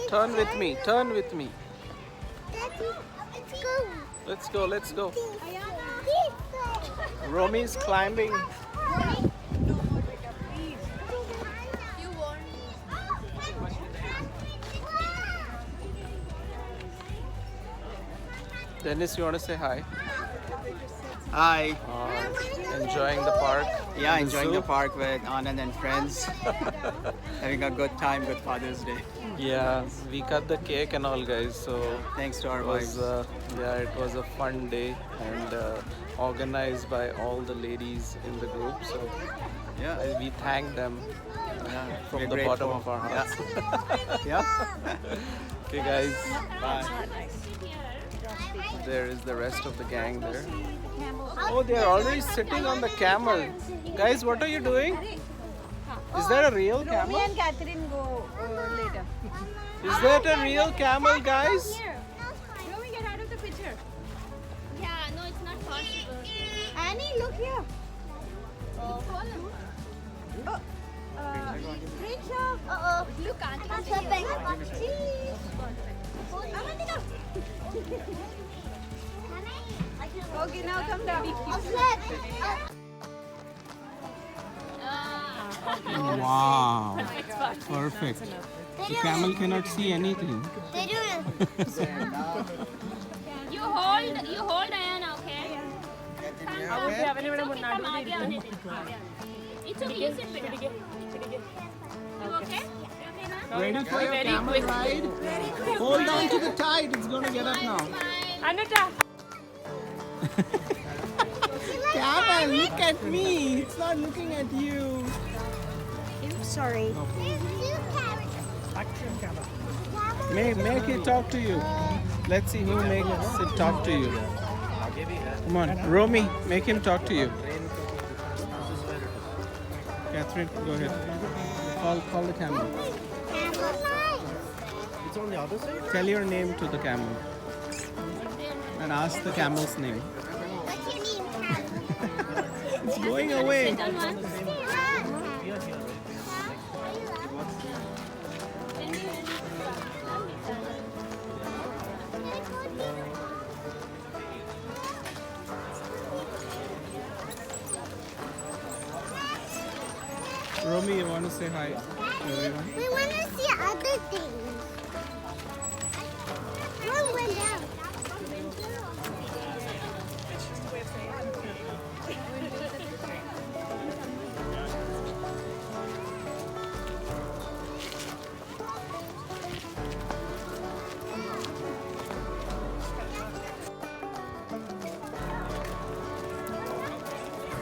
Turn with me. Turn with me. Let's go. Let's go. Romy is climbing. Dennis, you want to say hi? Hi. Enjoying the park? Yeah, enjoying the park with Anand and friends. Having a good time, good Father's Day. Yeah, we cut the cake and all, guys. So Thanks to our it was, wives. it was a fun day and organized by all the ladies in the group. So Yeah. we thank them from we're the bottom grateful. of our hearts. Yeah. Okay, guys. Bye. There is the rest of the gang there. Oh, they are already sitting on the camel. Guys, what are you doing? Is that a real Me camel? and Catherine go later. Is that a real camel, guys? Romy, get out of the picture. Yeah, no, it's not possible. Annie, look here. Oh, Look, Auntie. Okay, now come down. Wow. Perfect. The camel cannot see anything. You hold Ayana, okay? It's okay, you sit with her. You okay? Ready for your camel ride? Hold on to the tide. It's going to get up now. Anuta. Camel, look at me. It's not looking at you. Sorry. Make it talk to you. Let's see who makes it talk to you. Come on, Romy, make him talk to you. Catherine, go ahead. Call the camel. It's on the other side? Tell your name to the camel. And ask the camel's name. It's going away. Romy, you want to say hi to everyone? We want to see other things. One went down.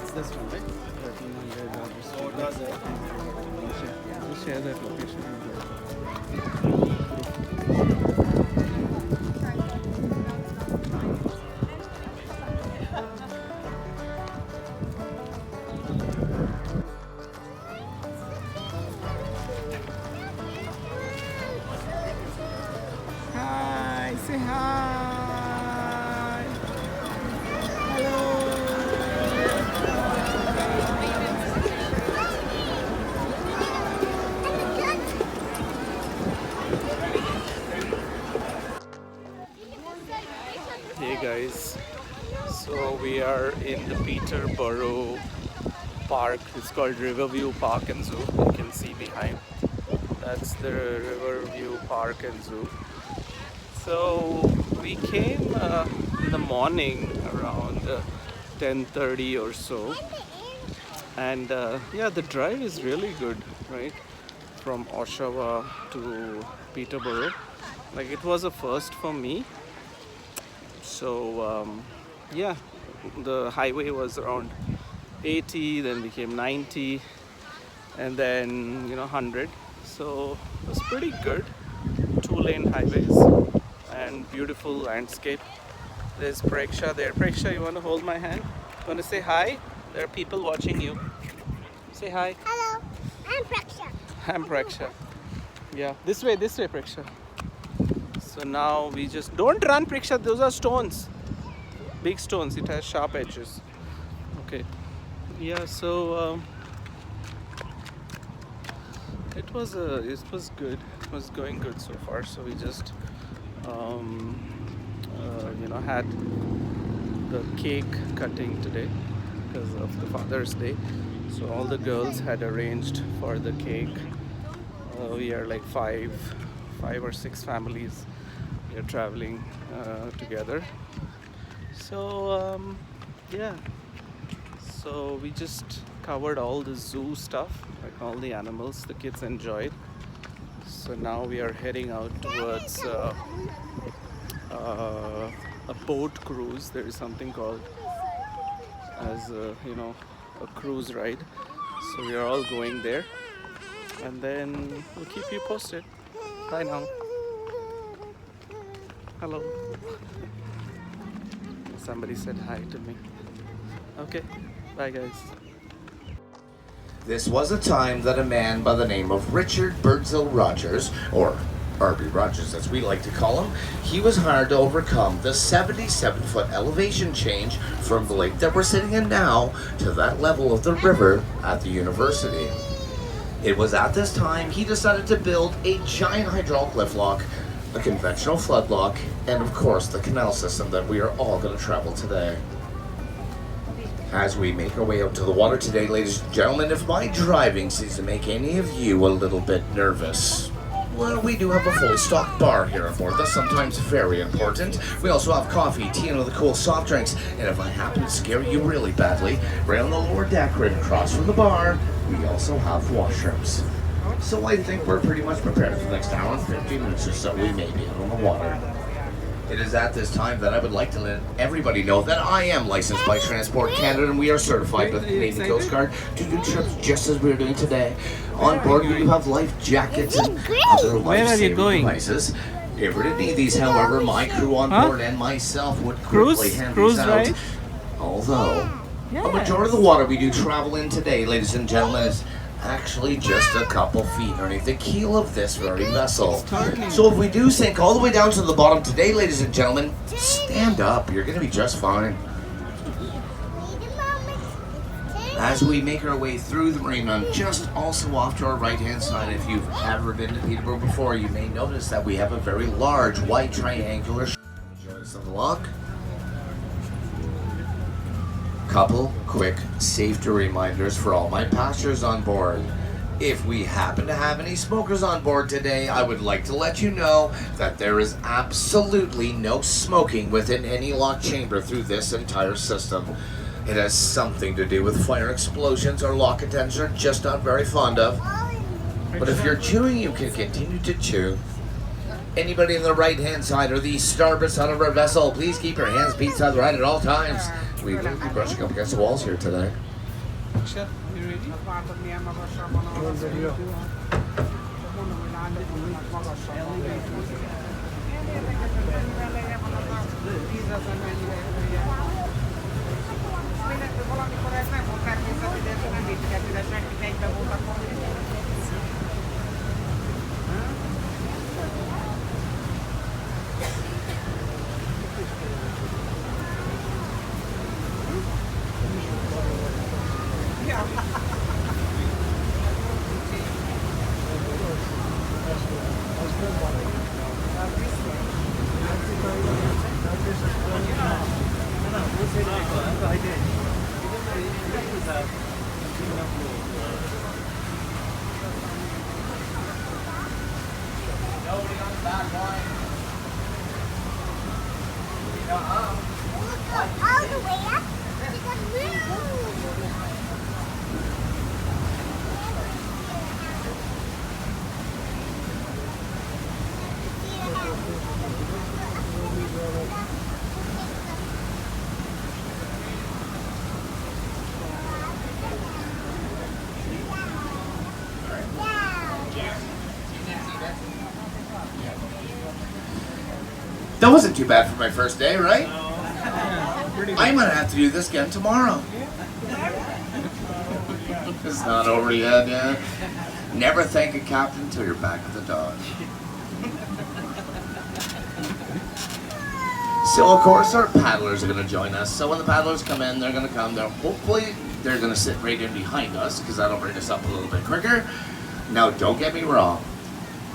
It's this one, right? 1300 Oh, does it? Just share that location. Hi, say hi. Hello. Hey guys, so we are in the Peterborough Park. It's called Riverview Park and Zoo. You can see behind. That's the Riverview Park and Zoo. So we came in the morning around 10:30 or so, and the drive is really good, right? From Oshawa to Peterborough. Like, it was a first for me. So the highway was around 80, then became 90, and then 100. So it was pretty good. 2-lane highways and beautiful landscape. There's Preksha there. Preksha, you want to hold my hand? You want to say hi? There are people watching you. Say hi. Hello, I'm Preksha. I'm Preksha. Yeah, this way, Preksha. So now we just don't run, Preksha. Those are stones, big stones. It has sharp edges. Okay. Yeah. So it was good. It was going good so far. So we just had the cake cutting today because of the Father's Day. So all the girls had arranged for the cake. We are like five or six families. We are traveling together. So yeah. So we just covered all the zoo stuff, like all the animals the kids enjoyed. So now we are heading out towards a boat cruise. There is something called as a cruise ride. So we are all going there, and then we'll keep you posted. Bye now. Hello. Somebody said hi to me. Okay. Bye guys. This was a time that a man by the name of Richard Birdsell Rogers, or R.B. Rogers as we like to call him, he was hired to overcome the 77-foot elevation change from the lake that we're sitting in now to that level of the river at the university. It was at this time he decided to build a giant hydraulic lift lock, a conventional flood lock, and of course the canal system that we are all going to travel today. As we make our way out to the water today, ladies and gentlemen, if my driving seems to make any of you a little bit nervous, well, we do have a fully stocked bar here aboard. That's sometimes very important. We also have coffee, tea, and other cool soft drinks. And if I happen to scare you really badly, right on the lower deck, right across from the bar, we also have washrooms. So I think we're pretty much prepared for the next hour and 15 minutes or so. We may be out on the water. It is at this time that I would like to let everybody know that I am licensed by Transport Canada and we are certified by the Canadian Coast Guard to do trips just as we are doing today. On board, we do have life jackets and other life-saving devices. If we're to need these, however, my crew on board and myself would quickly hand these out. Right? Although, a majority of the water we do travel in today, ladies and gentlemen, is actually just a couple feet underneath the keel of this very vessel. So if we do sink all the way down to the bottom today, ladies and gentlemen, stand up. You're going to be just fine. As we make our way through the marina, just also off to our right-hand side, if you've ever been to Peterborough before, you may notice that we have a very large white triangular join us on the lock. Couple quick safety reminders for all my passengers on board. If we happen to have any smokers on board today, I would like to let you know that there is absolutely no smoking within any locked chamber through this entire system. It has something to do with fire explosions our lock attendants are just not very fond of. But if you're chewing, you can continue to chew. Anybody on the right-hand side or the starboard side of our vessel, please keep your hands beat side right at all times. We will be brushing up against the walls here today. All the way up to the moon. That wasn't too bad for my first day, right? I might have to do this again tomorrow. It's not over yet. Never thank a captain until you're back at the Dodge. So of course our paddlers are going to join us. So when the paddlers come in, they're going to come. Hopefully they're going to sit right in behind us because that'll bring us up a little bit quicker. Now, don't get me wrong.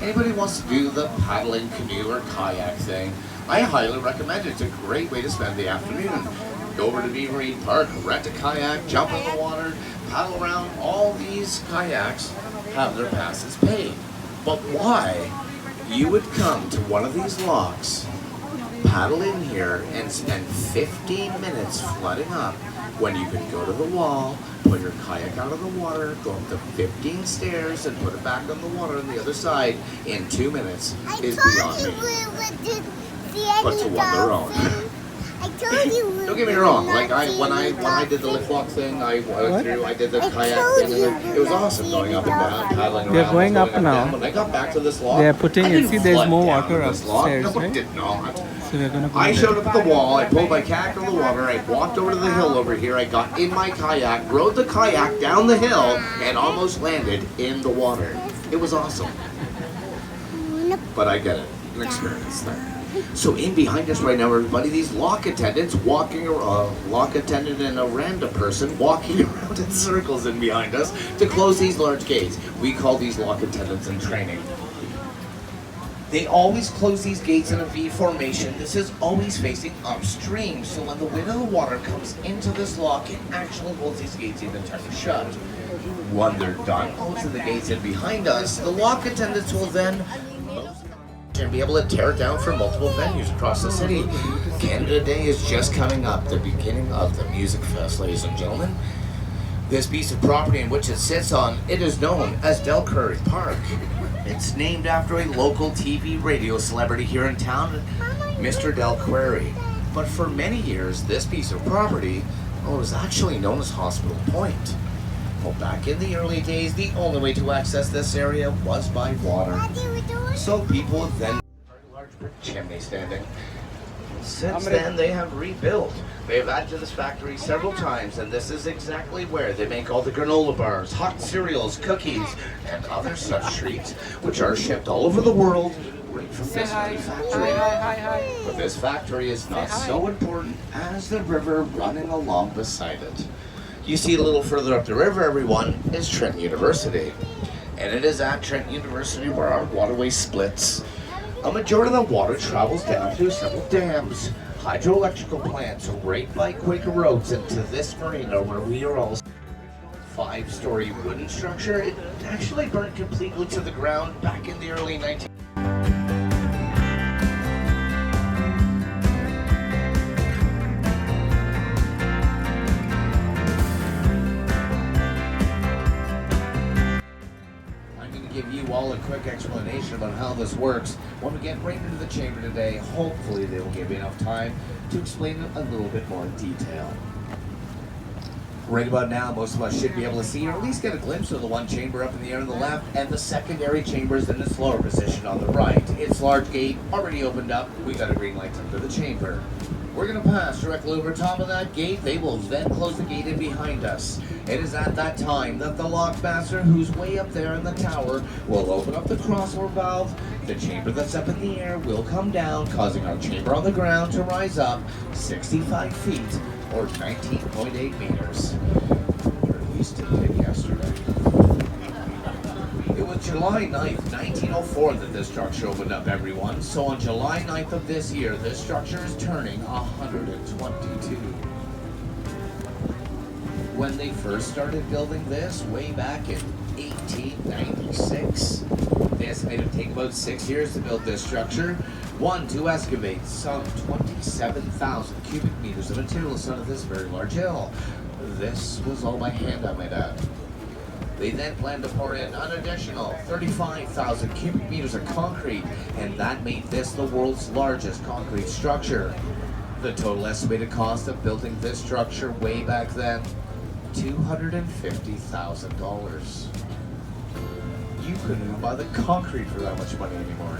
Anybody wants to do the paddling, canoe, or kayak thing, I highly recommend it. It's a great way to spend the afternoon. Go over to Beaver Reed Park, rent a kayak, jump in the water, paddle around. All these kayaks have their passes paid. But why you would come to one of these locks, paddle in here, and spend 15 minutes flooding up when you could go to the wall, pull your kayak out of the water, go up the 15 stairs, and put it back on the water on the other side in 2 minutes is beyond me. But to one their own. I told you. Don't get me wrong. Like when I did the lift walk thing, I did the kayak thing, and it was awesome going up and down, paddling around. They're going up now. When I got back to this log, They're putting I it. didn't See, there's flood more down water this log. upstairs, No, right? it did not. So we're gonna go I there. showed up at the wall, I pulled my kayak out of the water, I walked over to the hill over here, I got in my kayak, rode the kayak down the hill, and almost landed in the water. It was awesome. But I get it, an experience there. So in behind us right now, everybody, these lock attendants walking around, lock attendant and a random person walking around in circles in behind us to close these large gates. We call these lock attendants in training. They always close these gates in a V formation. This is always facing upstream, so when the wind of the water comes into this lock, it actually holds these gates even tighter shut. When they're done closing the gates in behind us, the lock attendants will then and be able to tear it down for multiple venues across the city. Canada Day is just coming up, the beginning of the Music Fest, ladies and gentlemen. This piece of property in which it sits on, it is known as Delcurry Park. It's named after a local TV radio celebrity here in town, Mr. Delquery. But for many years, this piece of property was actually known as Hospital Point. Well, back in the early days, the only way to access this area was by water. So people would then very large brick chimney standing. Since then, they have rebuilt. They have added to this factory several times, and this is exactly where they make all the granola bars, hot cereals, cookies, and other such treats, which are shipped all over the world right from this very factory. But this factory is not so important as the river running along beside it. You see a little further up the river, everyone, is Trent University. And it is at Trent University where our waterway splits. A majority of the water travels down through several dams, hydroelectrical plants, right by Quaker Roads into this marina where we are all. 5-story wooden structure. It actually burned completely to the ground back in the early 1900s. Give you all a quick explanation about how this works. When we get right into the chamber today, hopefully they will give you enough time to explain it a little bit more in detail. Right about now, most of us should be able to see or at least get a glimpse of the one chamber up in the air on the left and the secondary chambers in its lower position on the right. Its large gate already opened up. We got a green light to enter the chamber. We're going to pass directly over top of that gate. They will then close the gate in behind us. It is at that time that the lockmaster, who's way up there in the tower, will open up the crossbar valve. The chamber that's up in the air will come down, causing our chamber on the ground to rise up 65 feet or 19.8 meters. Or at least it did yesterday. It was July 9th, 1904 that this structure opened up, everyone. So on July 9th of this year, this structure is turning 122. When they first started building this, way back in 1896, they estimated it would take about 6 years to build this structure. One, to excavate some 27,000 cubic meters of material inside of this very large hill. This was all by hand, I might add. They then planned to pour in an additional 35,000 cubic meters of concrete, and that made this the world's largest concrete structure. The total estimated cost of building this structure way back then, $250,000. You couldn't even buy the concrete for that much money anymore.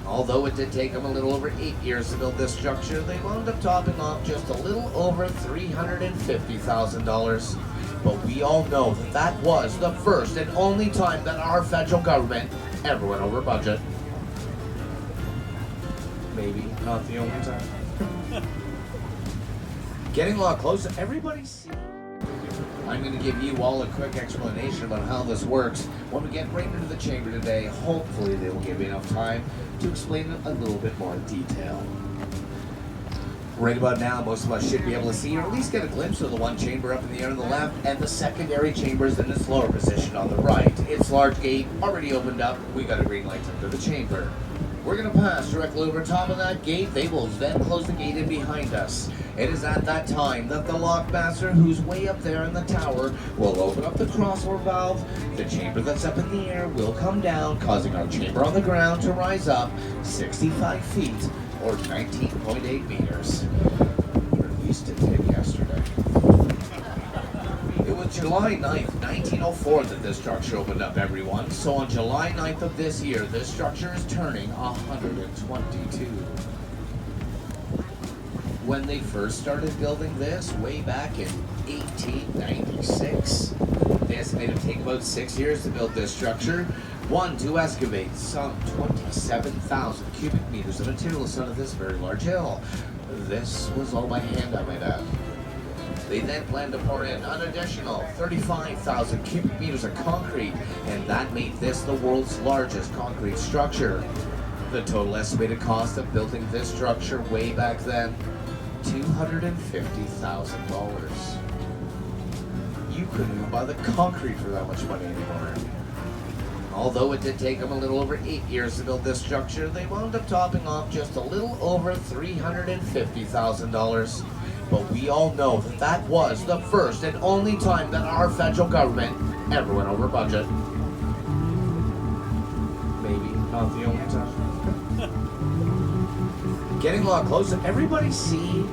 Although it did take them a little over 8 years to build this structure, they wound up topping off just a little over $350,000. But we all know that that was the first and only time that our federal government ever went over budget. Maybe not the only time. Getting a lot closer. Everybody see. I'm going to give you all a quick explanation about how this works. When we get right into the chamber today, hopefully they will give me enough time to explain it a little bit more in detail. Right about now, most of us should be able to see or at least get a glimpse of the one chamber up in the air on the left and the secondary chambers in its lower position on the right. Its large gate already opened up. We got a green light into the chamber. We're going to pass directly over top of that gate. They will then close the gate in behind us. It is at that time that the lockmaster, who's way up there in the tower, will open up the crossbar valve. The chamber that's up in the air will come down, causing our chamber on the ground to rise up 65 feet or 19.8 meters. Or at least it did yesterday. It was July 9th, 1904 that this structure opened up, everyone. So on July 9th of this year, this structure is turning 122. When they first started building this, way back in 1896, they estimated it would take about 6 years to build this structure. One, to excavate some 27,000 cubic meters of material out of this very large hill. This was all by hand, I might add. They then planned to pour in an additional 35,000 cubic meters of concrete, and that made this the world's largest concrete structure. The total estimated cost of building this structure way back then, $250,000. You couldn't even buy the concrete for that much money anymore. Although it did take them a little over 8 years to build this structure, they wound up topping off just a little over $350,000. But we all know that that was the first and only time that our federal government ever went over budget. Maybe not the only time. Getting a lot closer. Everybody see